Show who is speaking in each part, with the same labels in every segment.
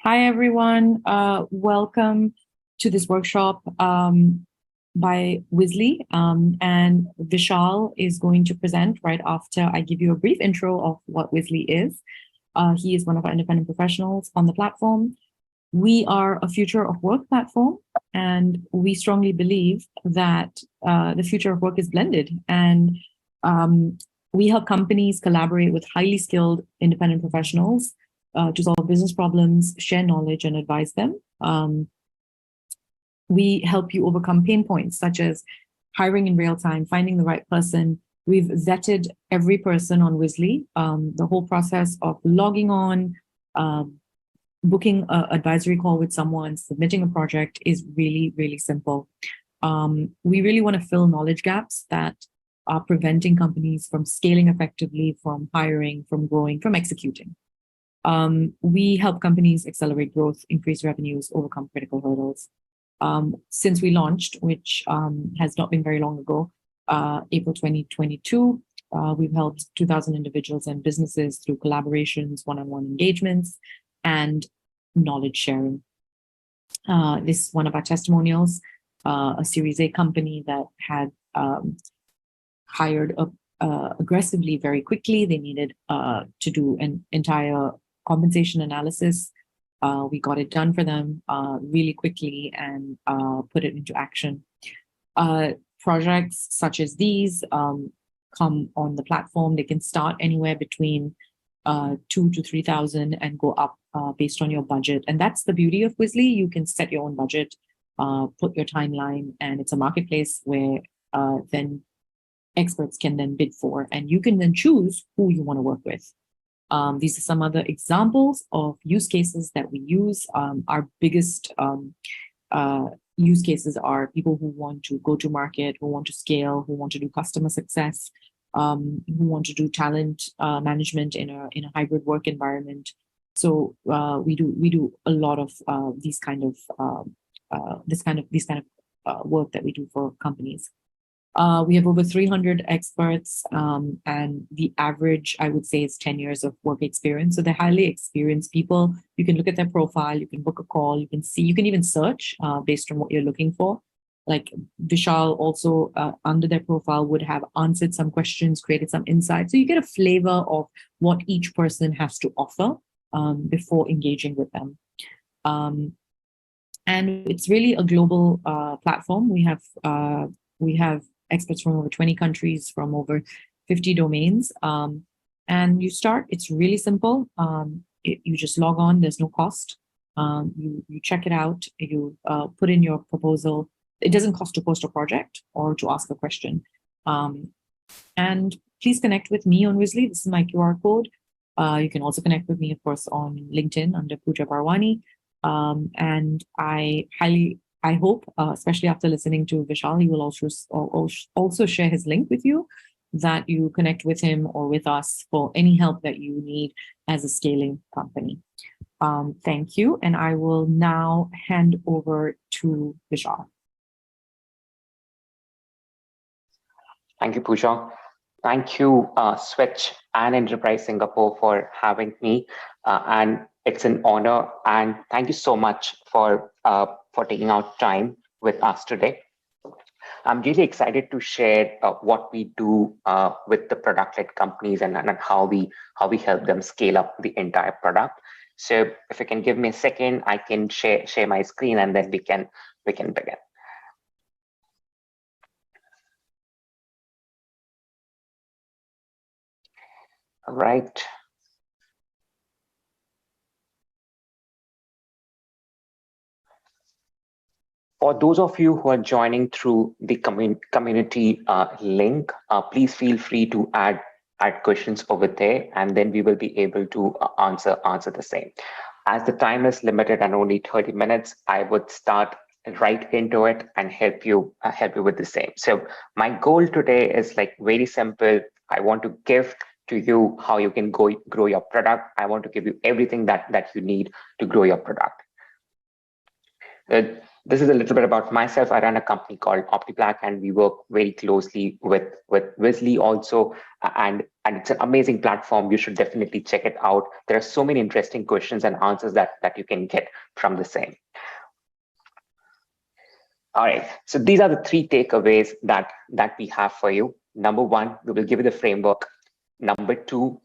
Speaker 1: Hi, everyone. Welcome to this workshop by Wisley. And Vishal is going to present right after I give you a brief intro of what Wisley is. He is one of our independent professionals on the platform. We are a future of work platform, and we strongly believe that the future of work is blended. And we help companies collaborate with highly skilled independent professionals to solve business problems, share knowledge, and advise them. We help you overcome pain points such as hiring in real time, finding the right person. We've vetted every person on Wisley. The whole process of logging on, booking an advisory call with someone, submitting a project is really, really simple. We really want to fill knowledge gaps that are preventing companies from scaling effectively, from hiring, from growing, from executing. We help companies accelerate growth, increase revenues, overcome critical hurdles. Since we launched, which has not been very long ago, April 2022, we've helped 2,000 individuals and businesses through collaborations, one-on-one engagements, and knowledge sharing. This is one of our testimonials, a Series A company that had hired aggressively very quickly. They needed to do an entire compensation analysis. We got it done for them really quickly and put it into action. Projects such as these come on the platform. They can start anywhere between 2,000 to 3,000 and go up based on your budget. And that's the beauty of Wisley. You can set your own budget, put your timeline, and it's a marketplace where then experts can then bid for, and you can then choose who you want to work with. These are some other examples of use cases that we use. Our biggest use cases are people who want to go to market, who want to scale, who want to do customer success, who want to do talent management in a hybrid work environment. So we do a lot of these kind of work that we do for companies. We have over 300 experts, and the average, I would say, is 10 years of work experience. So they're highly experienced people. You can look at their profile, you can book a call, you can see, you can even search based on what you're looking for. Like Vishal also under their profile would have answered some questions, created some insights. So you get a flavor of what each person has to offer before engaging with them. And it's really a global platform. We have experts from over 20 countries, from over 50 domains. And it's really simple. You just log on, there's no cost. You check it out, you put in your proposal. It doesn't cost to post a project or to ask a question. And please connect with me on Wisley. This is my QR code. You can also connect with me, of course, on LinkedIn under Pooja Barwani. And I hope, especially after listening to Vishal, he will also share his link with you, that you connect with him or with us for any help that you need as a scaling company. Thank you. And I will now hand over to Vishal.
Speaker 2: Thank you, Pooja. Thank you, Switch and Enterprise Singapore for having me. And it's an honor. And thank you so much for taking out time with us today. I'm really excited to share what we do with the product-led companies and how we help them scale up the entire product. So if you can give me a second, I can share my screen and then we can begin. All right. For those of you who are joining through the community link, please feel free to add questions over there, and then we will be able to answer the same. As the time is limited and only 30 minutes, I would start right into it and help you with the same. So my goal today is like very simple. I want to give to you how you can grow your product. I want to give you everything that you need to grow your product. This is a little bit about myself. I run a company called OptiPlac, and we work very closely with Wizzly also. And it's an amazing platform. You should definitely check it out. There are so many interesting questions and answers that you can get from the same. All right, so these are the 3 takeaways that we have for you. Number 1, we will give you the framework. Number 2,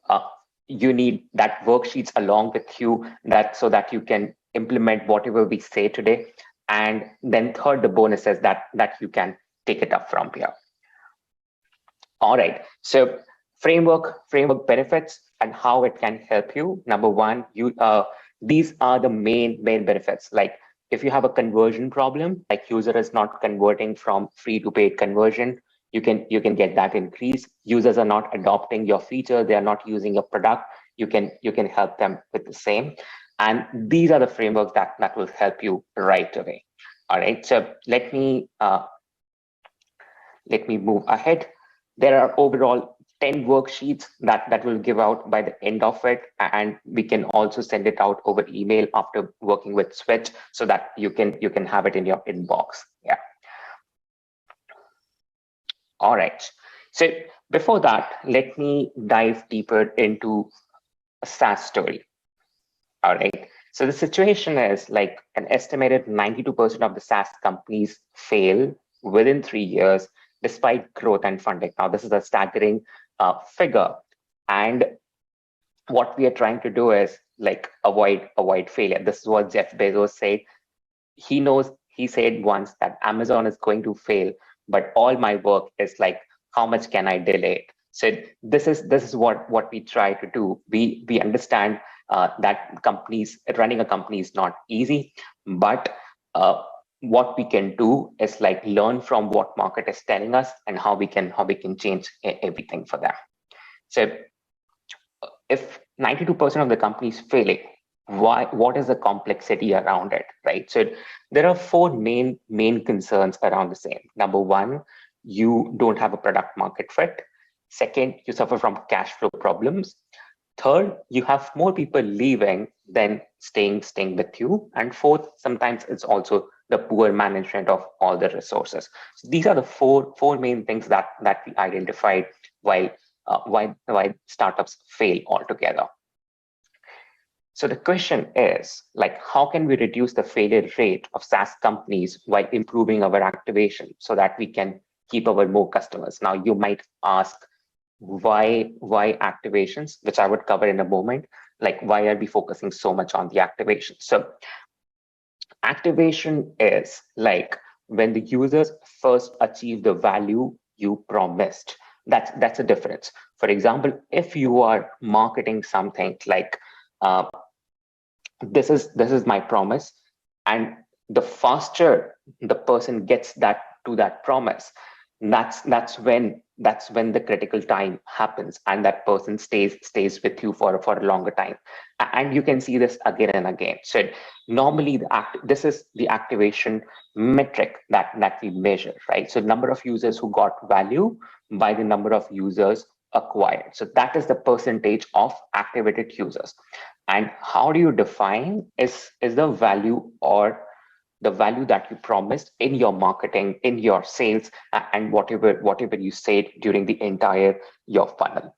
Speaker 2: you need that worksheets along with you so that you can implement whatever we say today. And then third, the bonus is that you can take it up from here. All right, so framework benefits and how it can help you. Number 1, these are the main benefits. Like if you have a conversion problem, like user is not converting from free to paid conversion, you can get that increase. Users are not adopting your feature, they are not using your product, you can help them with the same. And these are the frameworks that will help you right away. All right, so let me move ahead. There are overall 10 worksheets that will give out by the end of it, and we can also send it out over email after working with Switch so that you can have it in your inbox. Yeah. All right. So before that, let me dive deeper into a SaaS story. All right. So the situation is like an estimated 92% of the SaaS companies fail within 3 years despite growth and funding. Now, this is a staggering figure. And what we are trying to do is like avoid failure. This is what Jeff Bezos said. He said once that Amazon is going to fail, but all my work is like, how much can I delay it? So this is what we try to do. We understand that running a company is not easy, but what we can do is like learn from what market is telling us and how we can change everything for them. So if 92% of the companies failing, what is the complexity around it, right? So there are 4 main concerns around the same. Number 1, you don't have a product market fit. Second, you suffer from cash flow problems. Third, you have more people leaving than staying with you. And fourth, sometimes it's also the poor management of all the resources. So these are the four main things that we identified why startups fail altogether. So the question is, like, how can we reduce the failure rate of SaaS companies while improving our activation so that we can keep our more customers? Now, you might ask, why activations, which I would cover in a moment. Like, why are we focusing so much on the activation? So activation is like when the users first achieve the value you promised. That's a difference. For example, if you are marketing something like this is my promise, and the faster the person gets to that promise, that's when the critical time happens, and that person stays with you for a longer time. And you can see this again and again. So normally this is the activation metric that we measure, right? So number of users who got value by the number of users acquired. So that is the percentage of activated users. And how do you define is the value, or the value that you promised in your marketing, in your sales, and whatever you said during the entire your funnel.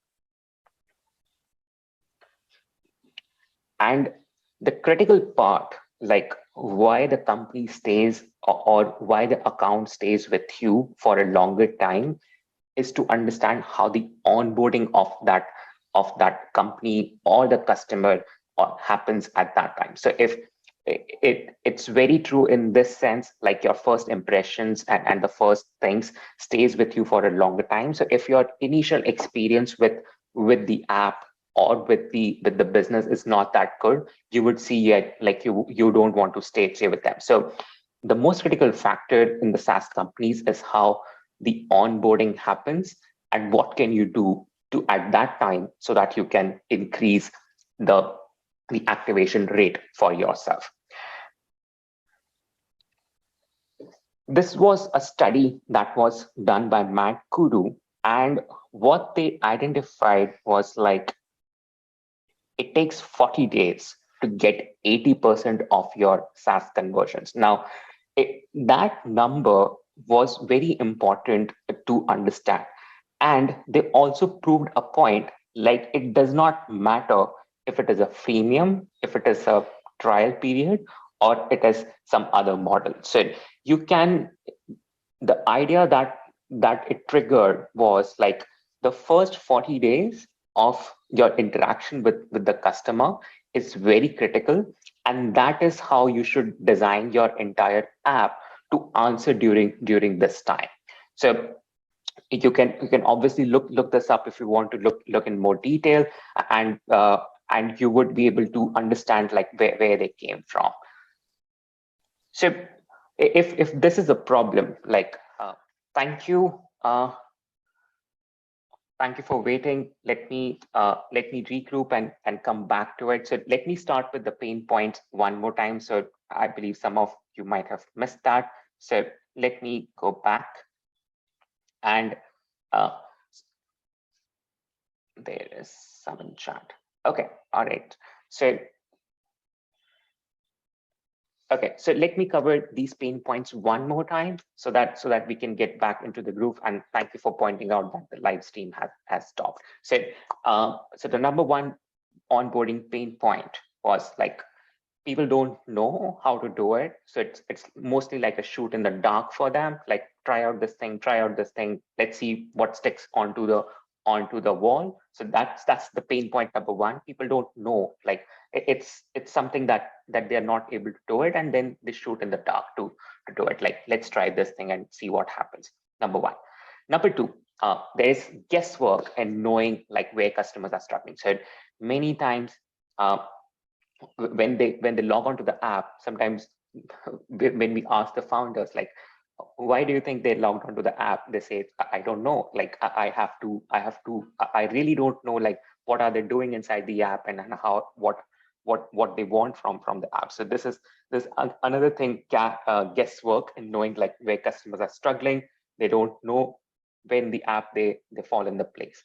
Speaker 2: And the critical part, like why the company stays or why the account stays with you for a longer time, is to understand how the onboarding of that company or the customer happens at that time. So if it's very true in this sense, like your first impressions and the first things stays with you for a longer time. So if your initial experience with the app or with the business is not that good, you would see it like you don't want to stay with them. So the most critical factor in the SaaS companies is how the onboarding happens and what can you do to at that time so that you can increase the activation rate for yourself. This was a study that was done by Matt Kudu, and what they identified was like it takes 40 days to get 80% of your SaaS conversions. Now, that number was very important to understand. And they also proved a point, like it does not matter if it is a freemium, if it is a trial period, or it is some other model. So you can, the idea that it triggered was like the first 40 days of your interaction with the customer is very critical, and that is how you should design your entire app to answer during this time. So you can obviously look this up if you want to look in more detail, and and you would be able to understand like where they came from. So if this is a problem, like thank you thank you for waiting. Let me regroup and come back to it. So let me start with the pain points one more time. So I believe some of you might have missed that. So let me go back, and uh, there is some in chat. Okay, all right. So okay, so let me cover these pain points one more time so that we can get back into the groove. And thank you for pointing out that the live stream has stopped. So so the number one onboarding pain point was like people don't know how to do it. So it's mostly like a shoot in the dark for them. Like try out this thing, try out this thing. Let's see what sticks onto the wall. So that's the pain point number one. People don't know, like it's something that they're not able to do it, and then they shoot in the dark to do it. Like let's try this thing and see what happens. Number one. Number two, there's guesswork and knowing like where customers are struggling. So many times when they log on to the app, sometimes when we ask the founders like why do you think they logged onto the app, they say I don't know, like I have to I really don't know like what are they doing inside the app, and how what they want from the app. So this another thing, guesswork and knowing like where customers are struggling. They don't know when the app they fall in the place.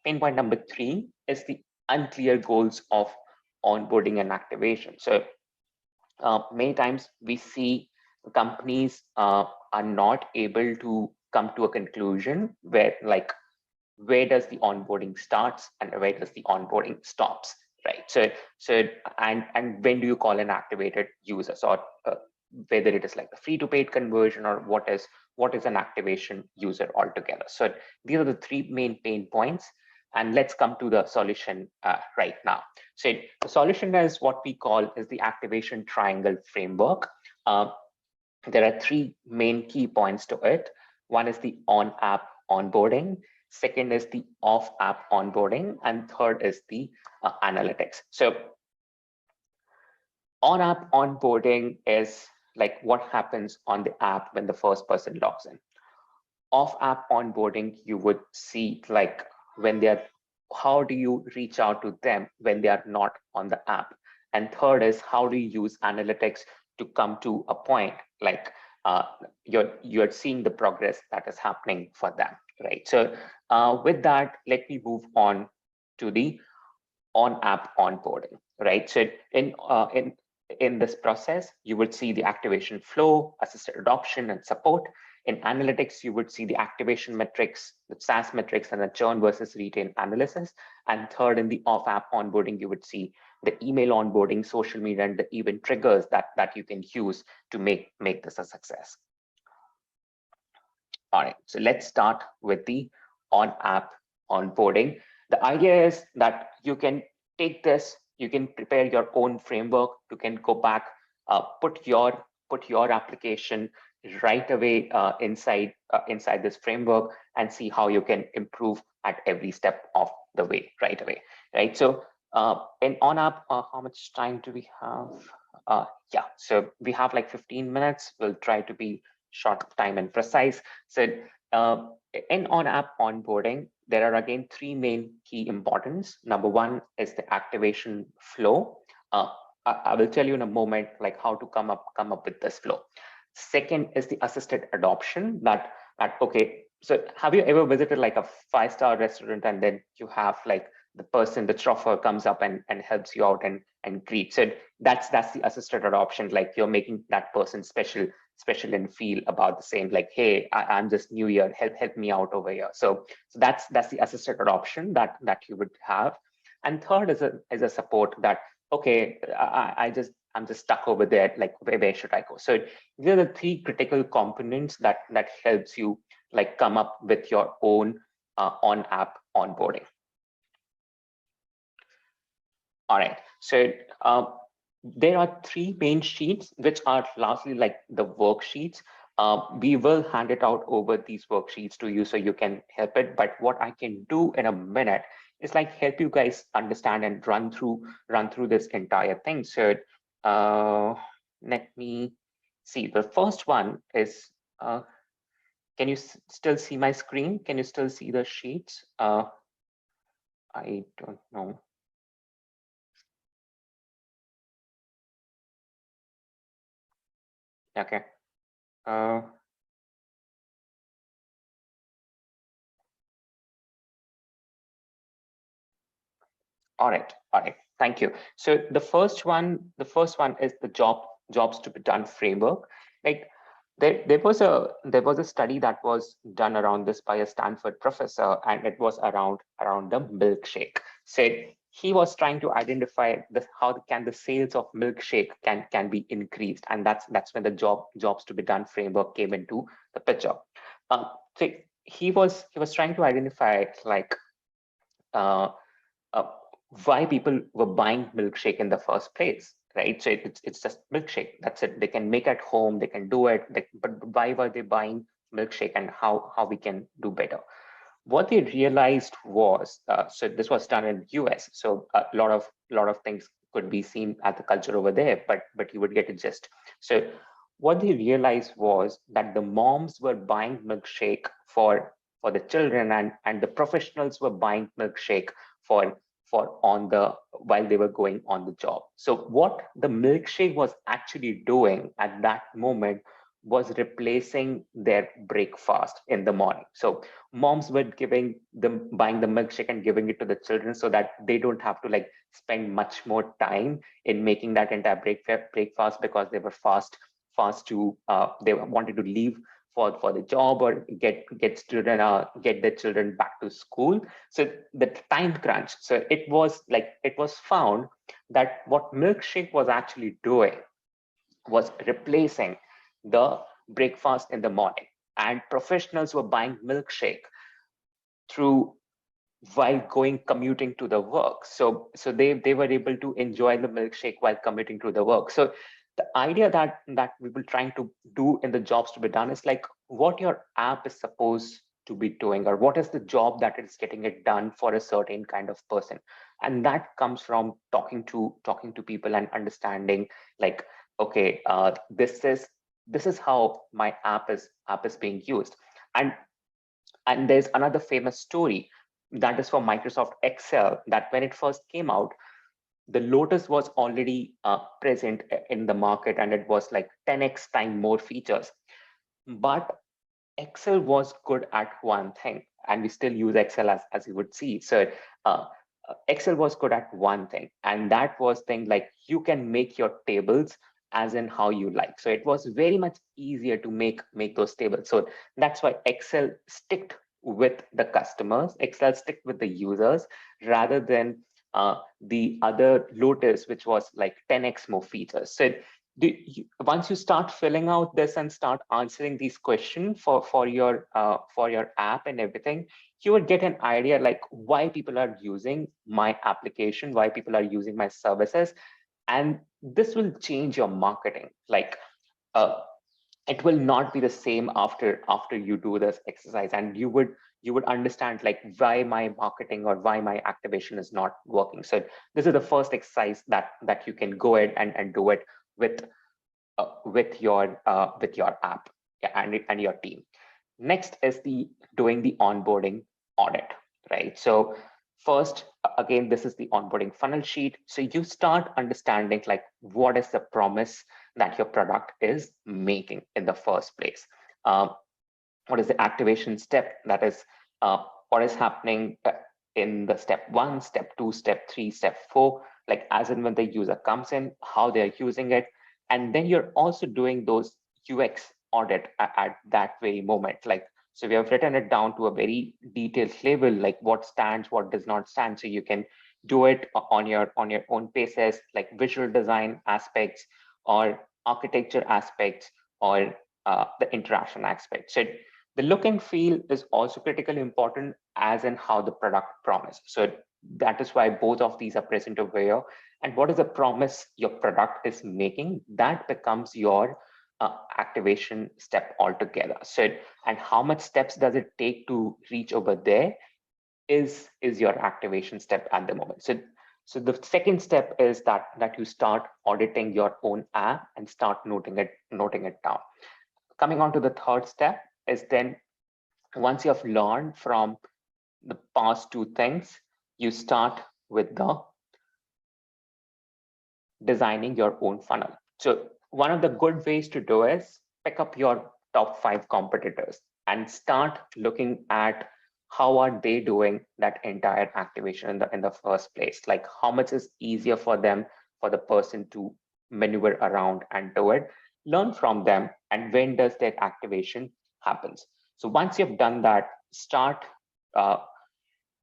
Speaker 2: Pain point number three is the unclear goals of onboarding and activation. So many times we see companies are not able to come to a conclusion where like where does the onboarding starts and where does the onboarding stops, right? So and when do you call an activated user, or whether it is like a free to paid conversion, or what is an activation user altogether. So these are the three main pain points, and let's come to the solution right now. So the solution is what we call is the activation triangle framework. There are three main key points to it. One is the on-app onboarding, second is the off-app onboarding, and third is the analytics. So on-app onboarding is like what happens on the app when the first person logs in. Off-app onboarding, you would see like when they're, how do you reach out to them when they are not on the app? And third is how do you use analytics to come to a point like you're seeing the progress that is happening for them, right? So with that, let me move on to the on-app onboarding, right? So in this process, you would see the activation flow, assisted adoption, and support. In analytics, you would see the activation metrics, the SaaS metrics, and the churn versus retain analysis. And third, in the off-app onboarding, you would see the email onboarding, social media, and the event triggers that you can use to make this a success. All right, so let's start with the on-app onboarding. The idea is that you can take this, you can prepare your own framework, you can go back, put your application right away inside this framework, and see how you can improve at every step of the way right away, right? So in on-app, how much time do we have? Yeah, so we have like 15 minutes. We'll try to be short, time, and precise. So in on-app onboarding, there are again three main key importance. Number one is the activation flow. I will tell you in a moment like how to come up with this flow. Second is the assisted adoption. That okay. So have you ever visited like a 5-star restaurant and then you have like the person, the chauffeur comes up and helps you out and greets. So that's the assisted adoption. Like you're making that person special and feel about the same. Like, hey, I'm just new here. Help me out over here. So that's the assisted adoption that you would have. And third is a support that, okay, I'm just stuck over there. Like, where should I go? So these are the three critical components that helps you like come up with your own on-app onboarding. All right, so there are three main sheets, which are largely like the worksheets. We will hand it out over these worksheets to you so you can help it. But what I can do in a minute is like help you guys understand and run through this entire thing. So let me see. The first one is, can you still see my screen? Can you still see the sheets? I don't know. Okay. All right. Thank you. So the first one is the jobs to be done framework. Like there was a study that was done around this by a Stanford professor, and it was around the milkshake. Said he was trying to identify how can the sales of milkshake can be increased, and that's when the jobs to be done framework came into the picture. So he was trying to identify like uh, uh, why people were buying milkshake in the first place, right? So it's just milkshake. That's it. They can make at home. They can do it. But why were they buying milkshake, and how we can do better? What they realized was, so this was done in US. So a lot of things could be seen at the culture over there, but you would get a gist. So what they realized was that the moms were buying milkshake for the children, and the professionals were buying milkshake for on the while they were going on the job. So what the milkshake was actually doing at that moment was replacing their breakfast in the morning. So moms were buying the milkshake and giving it to the children so that they don't have to like spend much more time in making that entire breakfast, because they were fast to they wanted to leave for the job or get their children back to school. So the time crunch. So it was found that what milkshake was actually doing was replacing the breakfast in the morning, and professionals were buying milkshake through while commuting to the work. So they were able to enjoy the milkshake while commuting to the work. So the idea that we were trying to do in the jobs to be done is like what your app is supposed to be doing, or what is the job that it's getting it done for a certain kind of person. And that comes from talking to people and understanding like, okay, this is how my app is being used. And there's another famous story that is for Microsoft Excel, that when it first came out, the Lotus was already present in the market, and it was like 10x time more features. But Excel was good at one thing, and we still use Excel as you would see. So Excel was good at one thing, and that was thing like you can make your tables as in how you like. So it was very much easier to make those tables. So that's why Excel sticked with the customers, Excel stick with the users, rather than the other Lotus, which was like 10x more features. So once you start filling out this and start answering these questions for your app and everything, you would get an idea like why people are using my application, why people are using my services, and this will change your marketing. Like it will not be the same after you do this exercise, and you would understand like why my marketing or why my activation is not working. So this is the first exercise that you can go ahead and do it with your app and your team. Next is doing the onboarding audit, right? So first, again, this is the onboarding funnel sheet. So you start understanding like what is the promise that your product is making in the first place. What is the activation step, that is what is happening in the step 1, step 2, step 3, step 4, like as and when the user comes in, how they're using it. And then you're also doing those UX audit at that very moment. Like, so we have written it down to a very detailed level, like what stands, what does not stand. So you can do it on your own paces, like visual design aspects or architecture aspects or the interaction aspects. So the look and feel is also critically important, as in how the product promise. So that is why both of these are present over here. And what is the promise your product is making? That becomes your activation step altogether. So, and how much steps does it take to reach over there is your activation step at the moment. So the second step is that you start auditing your own app and start noting it down. Coming on to the third step is then, once you have learned from the past two things, you start with the designing your own funnel. So one of the good ways to do is pick up your top 5 competitors and start looking at how are they doing that entire activation in the first place. Like, how much is easier for them, for the person to maneuver around and do it. Learn from them, and when does that activation happens. So once you've done that, start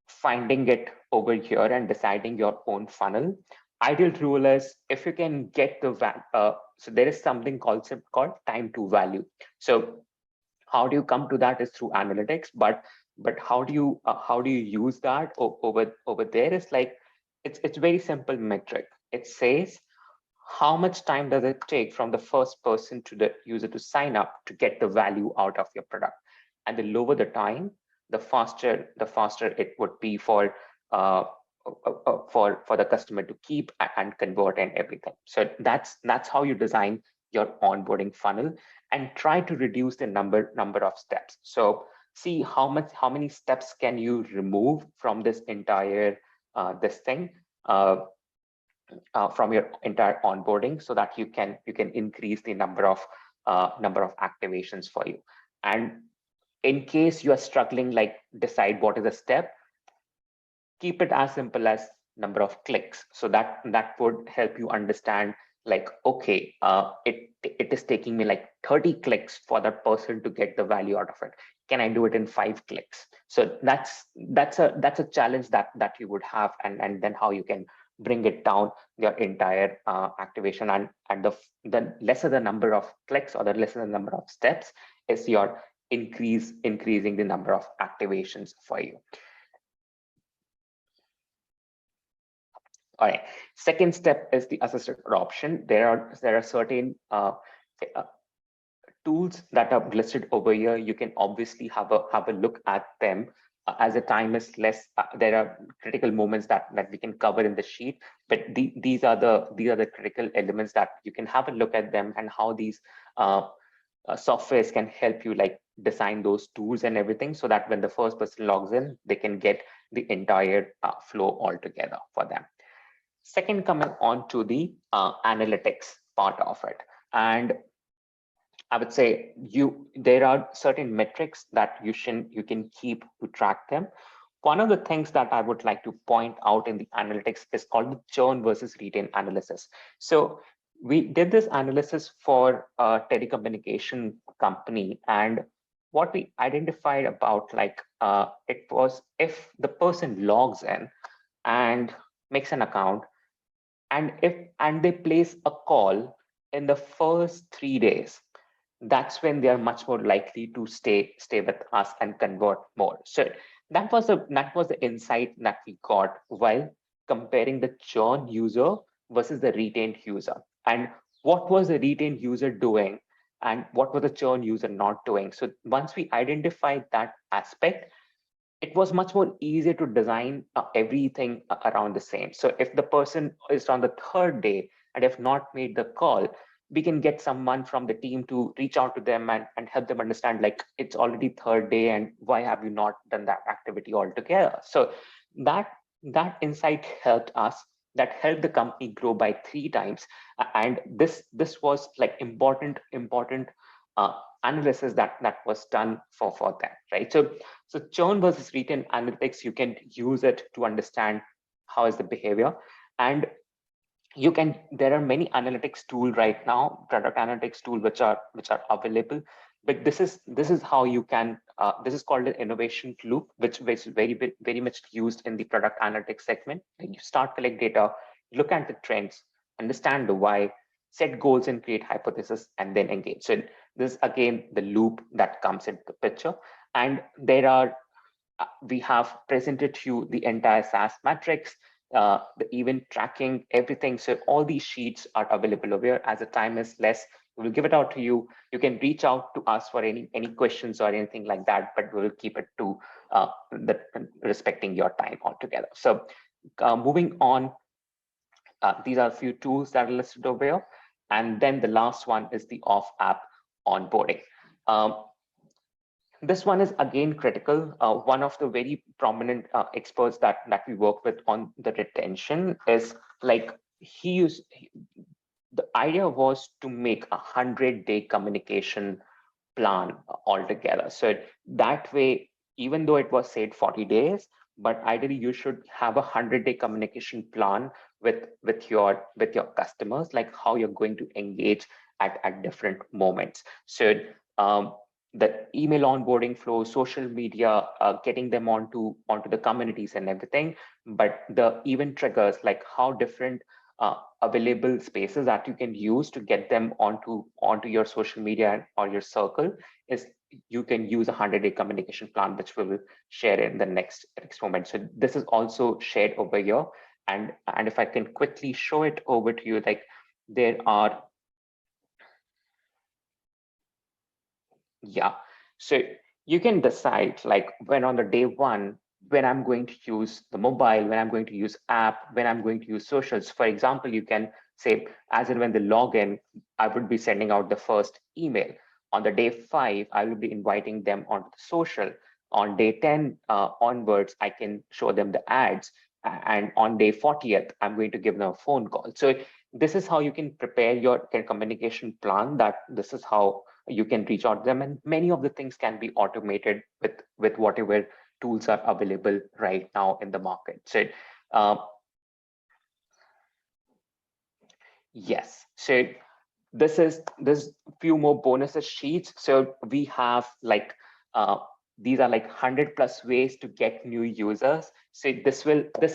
Speaker 2: finding it over here and deciding your own funnel. Ideal rule is, if you can get the so there is something called time to value. So how do you come to that is through analytics, but how do you use that over there is like, it's very simple metric. It says, how much time does it take from the first person to the user to sign up to get the value out of your product? And the lower the time, the faster it would be for the customer to keep and convert and everything. So that's how you design your onboarding funnel, and try to reduce the number of steps. So see how many steps can you remove from this entire this thing from your entire onboarding, so that you can increase the number of activations for you. And in case you are struggling, like decide what is a step, keep it as simple as number of clicks. So that would help you understand, like, okay, it is taking me like 30 clicks for that person to get the value out of it. Can I do it in 5 clicks? So that's a challenge that you would have, and then how you can bring it down your entire activation, and the lesser the number of clicks or the lesser the number of steps is your increasing the number of activations for you. All right. Second step is the assisted adoption. There are certain tools that are listed over here. You can obviously have a look at them. As the time is less, there are critical moments that we can cover in the sheet, but these are the critical elements that you can have a look at them, and how these softwares can help you like design those tools and everything, so that when the first person logs in, they can get the entire flow altogether for them. Second, coming on to the analytics part of it, and I would say there are certain metrics that you can keep to track them. One of the things that I would like to point out in the analytics is called the churn versus retain analysis. So we did this analysis for a telecommunication company, and what we identified about, like, it was, if the person logs in and makes an account, and they place a call in the first 3 days, that's when they are much more likely to stay with us and convert more. So that was the insight that we got while comparing the churn user versus the retained user, and what was the retained user doing and what was the churn user not doing. So once we identified that aspect, it was much more easier to design everything around the same. So if the person is on the 3rd day and have not made the call, we can get someone from the team to reach out to them and help them understand, like, it's already 3rd day and why have you not done that activity altogether. So that insight helped us, that helped the company grow by 3 times. And this was like important analysis that was done for them, right? So churn versus retain analytics, you can use it to understand how is the behavior. And there are many analytics tool right now, product analytics tool, which are available. But this is how you can, this is called an innovation loop, which is very much used in the product analytics segment. Like, you start collect data, look at the trends, understand the why, set goals and create hypothesis, and then engage. So this is again the loop that comes into the picture. And there are, we have presented to you the entire SaaS matrix, the event tracking, everything. So all these sheets are available over here. As the time is less, we will give it out to you. You can reach out to us for any questions or anything like that, but we will keep it to respecting your time altogether. So moving on, these are a few tools that are listed over here. And then the last one is the off-app onboarding. This one is again critical. One of the very prominent experts that we work with on the retention is like, the idea was to make 100-day communication plan altogether. So that way, even though it was said 40 days, but ideally you should have a 100-day communication plan with your customers, like how you're going to engage at different moments. So the email onboarding flow, social media, getting them onto the communities and everything, but the event triggers, like how different available spaces that you can use to get them onto your social media or your circle, is you can use a 100-day communication plan, which we will share in the next moment. So this is also shared over here. And if I can quickly show it over to you, like there are, yeah. So you can decide, like, when on the day one, when I'm going to use the mobile, when I'm going to use app, when I'm going to use socials. For example, you can say, as and when they log in, I would be sending out the first email. On the day 5, I will be inviting them onto the social. On day 10 onwards, I can show them the ads. And on day 40th, I'm going to give them a phone call. So this is how you can prepare your communication plan, that this is how you can reach out to them. And many of the things can be automated with whatever tools are available right now in the market. So yes, so this few more bonuses sheets. So we have like these are like 100+ ways to get new users. So this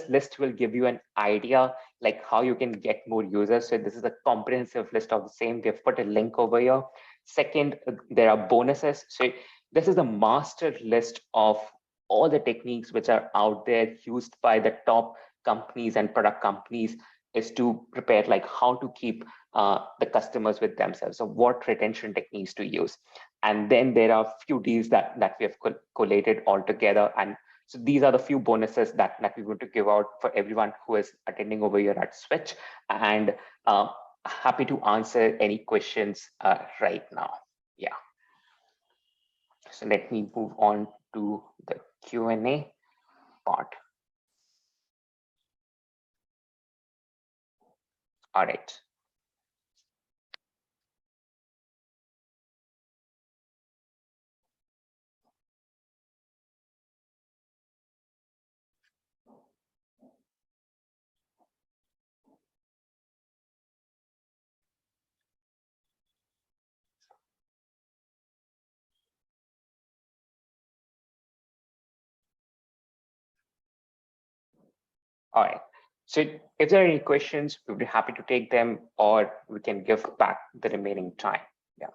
Speaker 2: list will give you an idea like how you can get more users. So this is a comprehensive list of the same. We have put a link over here. Second, there are bonuses. So this is a master list of all the techniques which are out there used by the top companies and product companies, is to prepare like how to keep the customers with themselves. So what retention techniques to use. And then there are few deals that we have collated all together. And so these are the few bonuses that we're going to give out for everyone who is attending over here at Switch. And happy to answer any questions right now. Yeah. So let me move on to the Q&A part. All right. All right. So if there are any questions, we'll be happy to take them, or we can give back the remaining time. Yeah.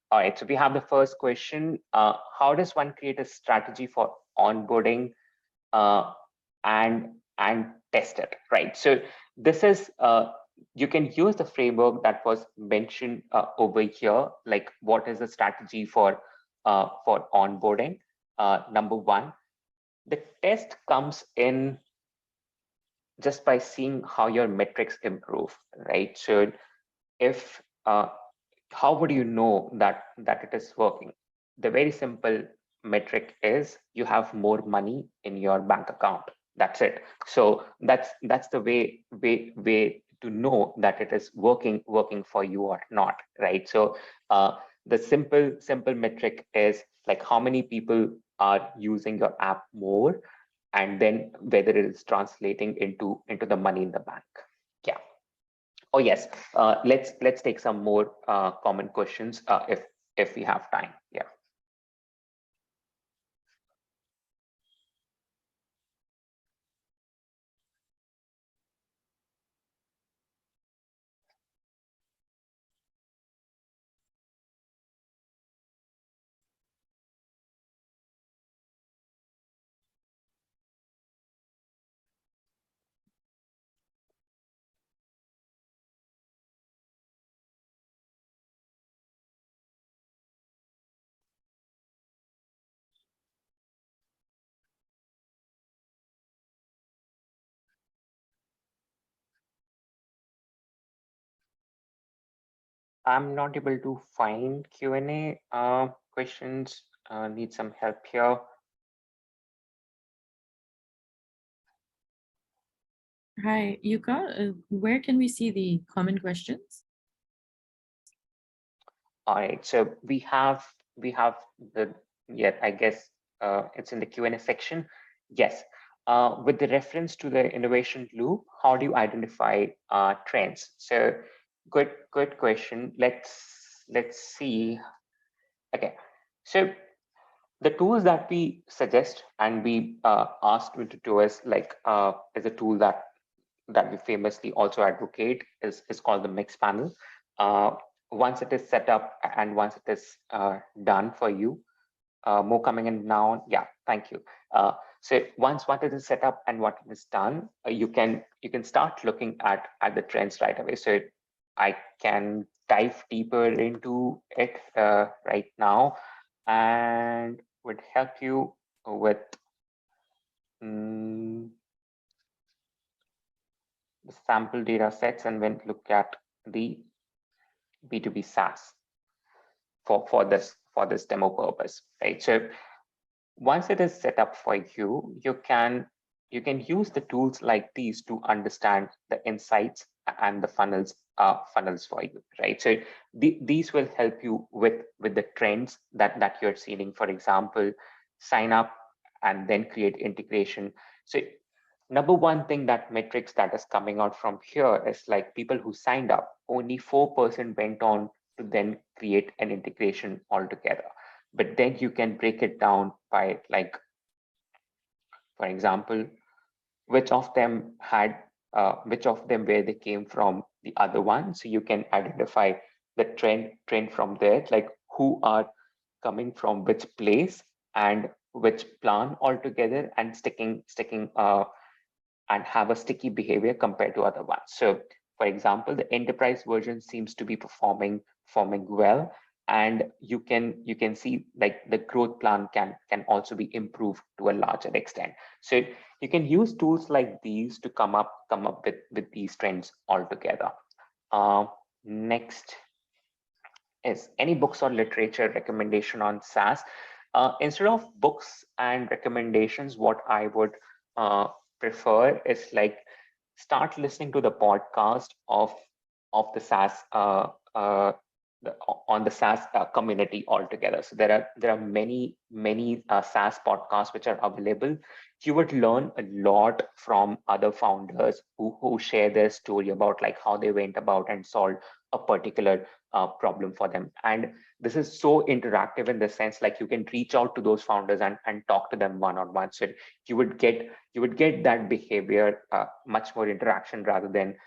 Speaker 2: All right. So we have the first question. How does one create a strategy for onboarding and test it? Right. So this is you can use the framework that was mentioned over here. Like, what is the strategy for onboarding? Number one, the test comes in just by seeing how your metrics improve, right? So if how would you know that it is working? The very simple metric is you have more money in your bank account. That's it. So that's the way to know that it is working for you or not, right? So the simple metric is like how many people are using your app more, and then whether it is translating into the money in the bank. Yeah. Oh yes. Let's take some more common questions if we have time. Yeah. I'm not able to find Q&A questions. Need some help here.
Speaker 1: Hi, Yuka. Where can we see the common questions?
Speaker 2: All right, so we have the, yeah, I guess it's in the Q&A section. Yes. With the reference to the innovation loop, how do you identify trends? So good question. Let's see. Okay, so the tools that we suggest and we asked you to do is a tool that we famously also advocate is called the Mixpanel. Uh, Once it is set up and once it is done for you, more coming in now. Yeah, thank you. So once what it is set up and what it is done, you can start looking at the trends right away. So I can dive deeper into it right now, and would help you with the sample data sets and then look at the B2B SaaS for this demo purpose, right? So once it is set up for you, you can use the tools like these to understand the insights and the funnels for you, right? So these will help you with the trends that you're seeing. For example, sign up and then create integration. So number one thing that metrics that is coming out from here is like people who signed up, only 4% went on to then create an integration altogether. But then you can break it down by, like, for example, which of them had which of them where they came from the other one. So you can identify the trend from there, like who are coming from which place and which plan altogether, and sticking and have a sticky behavior compared to other ones. So for example, the enterprise version seems to be performing well, and you can see like the growth plan can also be improved to a larger extent. So you can use tools like these to come up with these trends altogether. Next is any books or literature recommendation on SaaS. Instead of books and recommendations, what I would prefer is like start listening to the podcast of the SaaS on the SaaS community altogether. So there are many SaaS podcasts which are available. You would learn a lot from other founders who share their story about like how they went about and solved a particular problem for them. And this is so interactive in the sense like you can reach out to those founders and talk to them one-on-one. So you would get that behavior, much more interaction rather than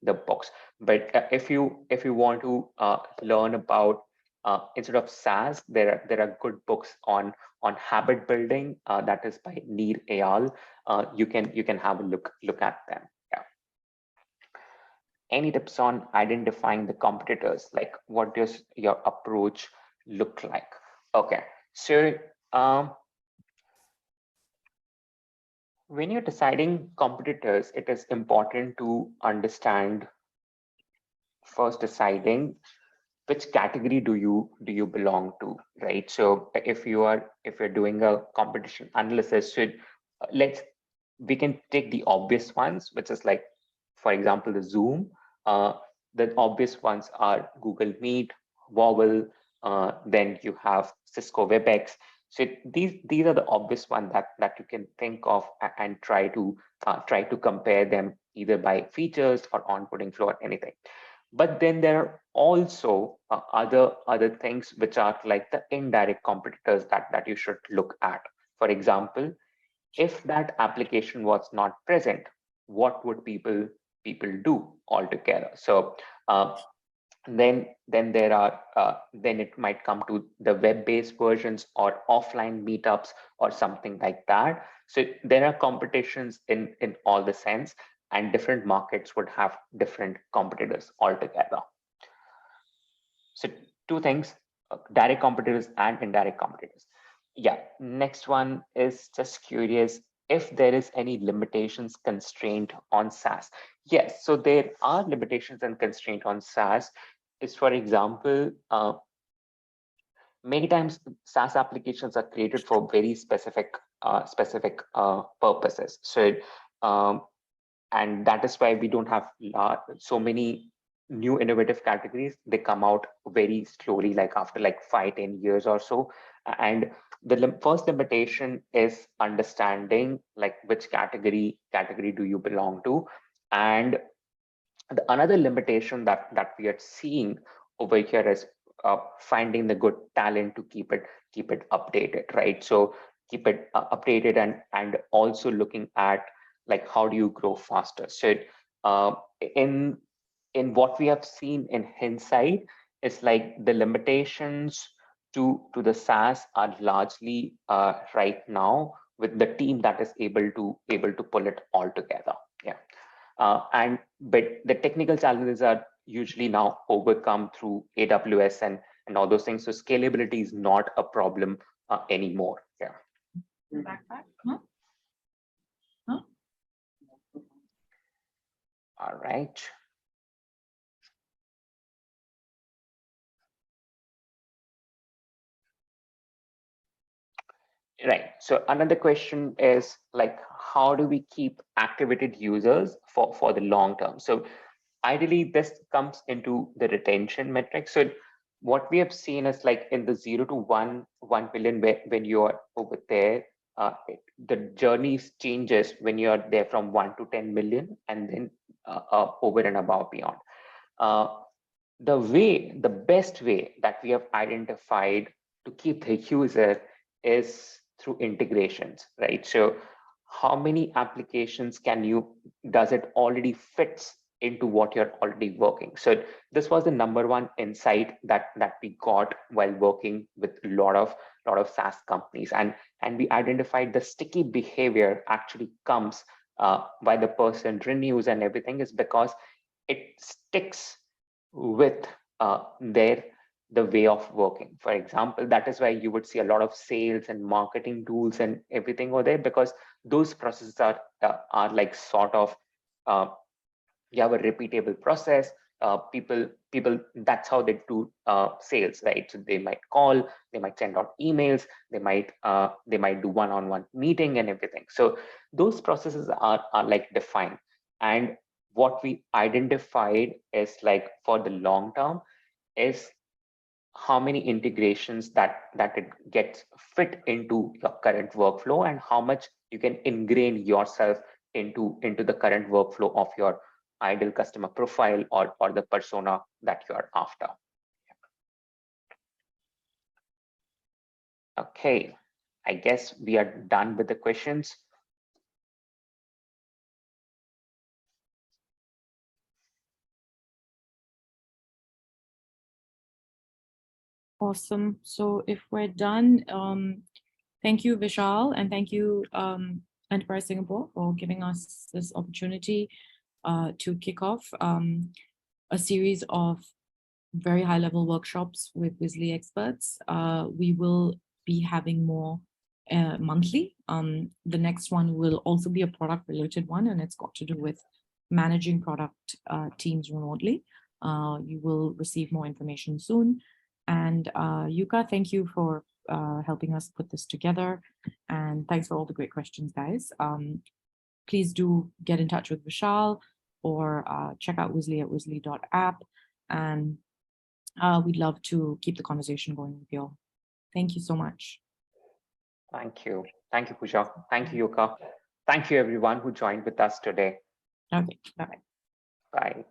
Speaker 2: the books. But if you want to learn about instead of SaaS, there are good books on habit building. That is by Nir Eyal. You can have a look at them. Yeah. Any tips on identifying the competitors? Like, what does your approach look like? Okay, so when you're deciding competitors, it is important to understand first deciding which category do you belong to, right? So if you're doing a competition analysis, so let's we can take the obvious ones, which is like for example, the Zoom. The obvious ones are Google Meet, Wobble, then you have Cisco WebEx. So these are the obvious ones that you can think of and try to compare them either by features or onboarding flow or anything. But then there are also other things which are like the indirect competitors that you should look at. For example, if that application was not present, what would people do altogether? So then there are then it might come to the web-based versions or offline meetups or something like that. So there are competitions in all the sense, and different markets would have different competitors altogether. So two things, direct competitors and indirect competitors. Yeah, next one is just curious if there is any limitations constraint on SaaS. Yes, so there are limitations and constraint on SaaS. Is, for example, many times SaaS applications are created for very specific purposes. So and that is why we don't have so many new innovative categories. They come out very slowly, like after like 5-10 years or so. And the first limitation is understanding like which category do you belong to. And another limitation that we are seeing over here is finding the good talent to keep it updated, right? So keep it updated and also looking at like how do you grow faster. So in what we have seen in hindsight is like the limitations to the SaaS are largely right now with the team that is able to pull it all together. Yeah. But the technical challenges are usually now overcome through AWS and all those things. So scalability is not a problem anymore. Yeah.
Speaker 1: Backpack? Huh? Huh?
Speaker 2: All right. Right. So another question is like, how do we keep activated users for the long term? So ideally, this comes into the retention metric. So what we have seen is like in the 0 to 1 million, when you're over there, the journey changes when you're there from 1 to 10 million, and then over and above beyond. The best way that we have identified to keep the user is through integrations, right? So how many applications does it already fits into what you're already working? So this was the number one insight that we got while working with a lot of SaaS companies, and we identified the sticky behavior actually comes while the person renews and everything is because it sticks with the way of working. For example, that is why you would see a lot of sales and marketing tools and everything over there, because those processes are like sort of you have a repeatable process. People that's how they do sales, right? So they might call, they might send out emails, they might do one-on-one meeting and everything. So those processes are like defined. And what we identified is like for the long term is how many integrations that it gets fit into your current workflow, and how much you can ingrain yourself into the current workflow of your ideal customer profile or the persona that you are after. Okay, I guess we are done with the questions.
Speaker 1: Awesome. So if we're done, thank you, Vishal, and thank you, Enterprise Singapore, for giving us this opportunity to kick off a series of very high-level workshops with Wizzly experts. We will be having more monthly. The next one will also be a product-related one, and it's got to do with managing product teams remotely. You will receive more information soon. And Yuka, thank you for helping us put this together. And thanks for all the great questions, guys. Please do get in touch with Vishal. or check out Wizzly at wizzly.app. And we'd love to keep the conversation going with you all. Thank you so much.
Speaker 2: Thank you. Thank you, Pooja. Thank you, Yuka. Thank you, everyone who joined with us today.
Speaker 1: Okay, bye-bye.
Speaker 2: Bye.